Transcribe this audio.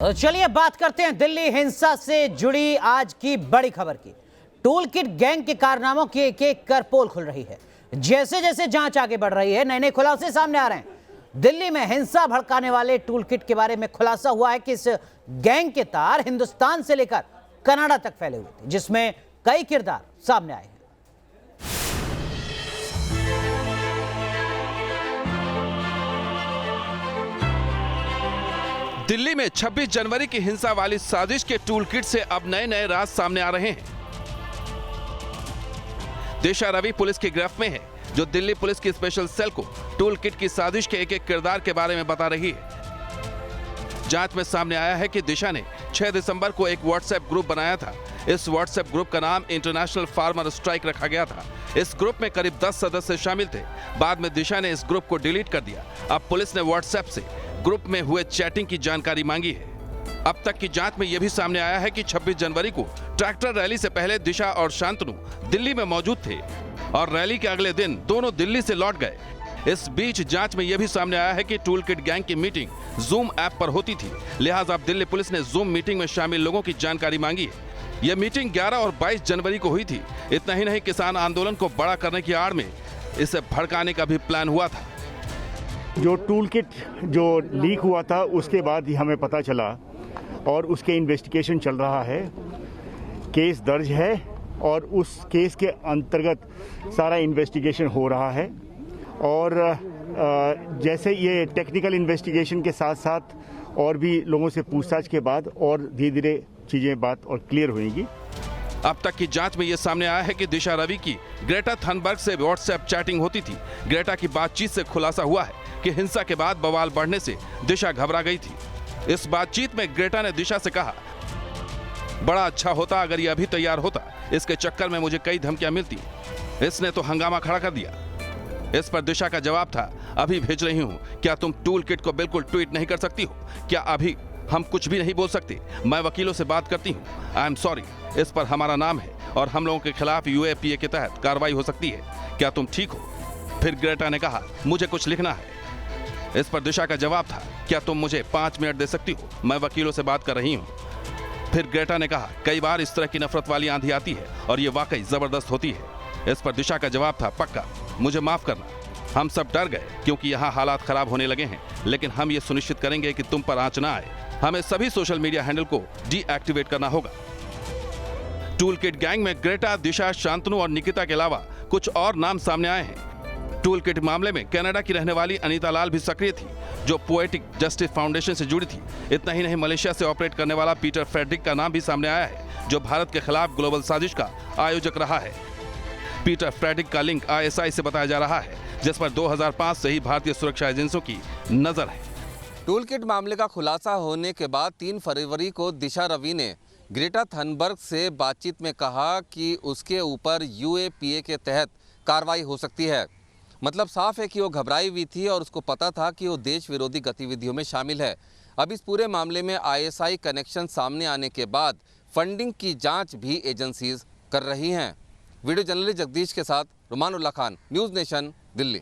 तो चलिए बात करते हैं दिल्ली हिंसा से जुड़ी आज की बड़ी खबर की। टूल किट गैंग के कारनामों की एक एक कर पोल खुल रही है। जैसे जैसे जांच आगे बढ़ रही है, नए नए खुलासे सामने आ रहे हैं। दिल्ली में हिंसा भड़काने वाले टूल किट के बारे में खुलासा हुआ है कि इस गैंग के तार हिंदुस्तान से लेकर कनाडा तक फैले हुए थे, जिसमें कई किरदार सामने आए हैं। दिल्ली में 26 जनवरी की हिंसा वाली साजिश के टूल किट से अब नए नए राज सामने आ रहे हैं। दिशा रवि पुलिस की गिरफ्त में है, जो दिल्ली पुलिस की स्पेशल सेल को टूल किट की साजिश के एक एक किरदार के बारे में बता रही है। जांच में सामने आया है कि दिशा ने 6 दिसंबर को एक व्हाट्सएप ग्रुप बनाया था। इस व्हाट्सएप ग्रुप का नाम इंटरनेशनल फार्मर स्ट्राइक रखा गया था। इस ग्रुप में करीब 10 सदस्य शामिल थे। बाद में दिशा ने इस ग्रुप को डिलीट कर दिया। अब पुलिस ने व्हाट्सएप से ग्रुप में हुए चैटिंग की जानकारी मांगी है। अब तक की जांच में यह भी सामने आया है कि 26 जनवरी को ट्रैक्टर रैली से पहले दिशा और शांतनु दिल्ली में मौजूद थे और रैली के अगले दिन दोनों दिल्ली से लौट गए। इस बीच जांच में यह भी सामने आया है कि टूल किट गैंग की मीटिंग जूम ऐप पर होती थी, लिहाजा अब दिल्ली पुलिस ने जूम मीटिंग में शामिल लोगों की जानकारी मांगी है। यह मीटिंग 11 और 22 जनवरी को हुई थी। इतना ही नहीं, किसान आंदोलन को बड़ा करने की आड़ में इसे भड़काने का भी प्लान हुआ था। जो टूल किट जो लीक हुआ था उसके बाद ही हमें पता चला और उसके इन्वेस्टिगेशन चल रहा है। केस दर्ज है और उस केस के अंतर्गत सारा इन्वेस्टिगेशन हो रहा है और जैसे ये टेक्निकल इन्वेस्टिगेशन के साथ साथ और भी लोगों से पूछताछ के बाद और धीरे धीरे चीजें बात और क्लियर होंगी। अब तक की जांच में यह सामने आया है कि दिशा रवि की ग्रेटा थनबर्ग से व्हाट्सएप चैटिंग होती थी। ग्रेटा की बातचीत से खुलासा हुआ है कि हिंसा के बाद बवाल बढ़ने से दिशा घबरा गई थी। इस बातचीत में ग्रेटा ने दिशा से कहा, बड़ा अच्छा होता अगर ये अभी तैयार होता, इसके चक्कर में मुझे कई धमकियां मिलती, इसने तो हंगामा खड़ा कर दिया। इस पर दिशा का जवाब था, अभी भेज रही हूं, क्या तुम टूल किट को बिल्कुल ट्वीट नहीं कर सकती हो? क्या अभी हम कुछ भी नहीं बोल सकते? मैं वकीलों से बात करती हूँ, आई एम सॉरी, इस पर हमारा नाम है और हम लोगों के खिलाफ यूएपीए के तहत कार्रवाई हो सकती है, क्या तुम ठीक हो? फिर ग्रेटा ने कहा, मुझे कुछ लिखना है। इस पर दिशा का जवाब था, क्या तुम मुझे 5 मिनट दे सकती हो? मैं वकीलों से बात कर रही हूँ। फिर ग्रेटा ने कहा, कई बार इस तरह की नफरत वाली आंधी आती है और ये वाकई जबरदस्त होती है। इस पर दिशा का जवाब था, पक्का, मुझे माफ करना, हम सब डर गए क्योंकि यहाँ हालात खराब होने लगे हैं, लेकिन हम ये सुनिश्चित करेंगे कि तुम पर आंच ना आए। हमें सभी सोशल मीडिया हैंडल को डीएक्टिवेट करना होगा। टूल किट गैंग में ग्रेटा, दिशा, शांतनु और निकिता के अलावा कुछ और नाम सामने आए हैं। टूल किट मामले में कनाडा की रहने वाली अनीता लाल भी सक्रिय थी, जो पोएटिक जस्टिस फाउंडेशन से जुड़ी थी। इतना ही नहीं, मलेशिया से ऑपरेट करने वाला पीटर फ्रेडरिक का नाम भी सामने आया है, जो भारत के खिलाफ ग्लोबल साजिश का आयोजक रहा है। पीटर फ्रेडरिक का लिंक आईएसआई से बताया जा रहा है, जिस पर 2005 से ही भारतीय सुरक्षा एजेंसियों की नजर है। टूल किट मामले का खुलासा होने के बाद 3 फरवरी को दिशा रवि ने ग्रेटा थनबर्ग से बातचीत में कहा कि उसके ऊपर यूएपीए के तहत कार्रवाई हो सकती है। मतलब साफ है कि वो घबराई हुई थी और उसको पता था कि वो देश विरोधी गतिविधियों में शामिल है। अब इस पूरे मामले में आईएसआई कनेक्शन सामने आने के बाद फंडिंग की जांच भी एजेंसीज कर रही हैं। वीडियो जर्नलिस्ट जगदीश के साथ रुमान उल्लाह खान, न्यूज़ नेशन, दिल्ली।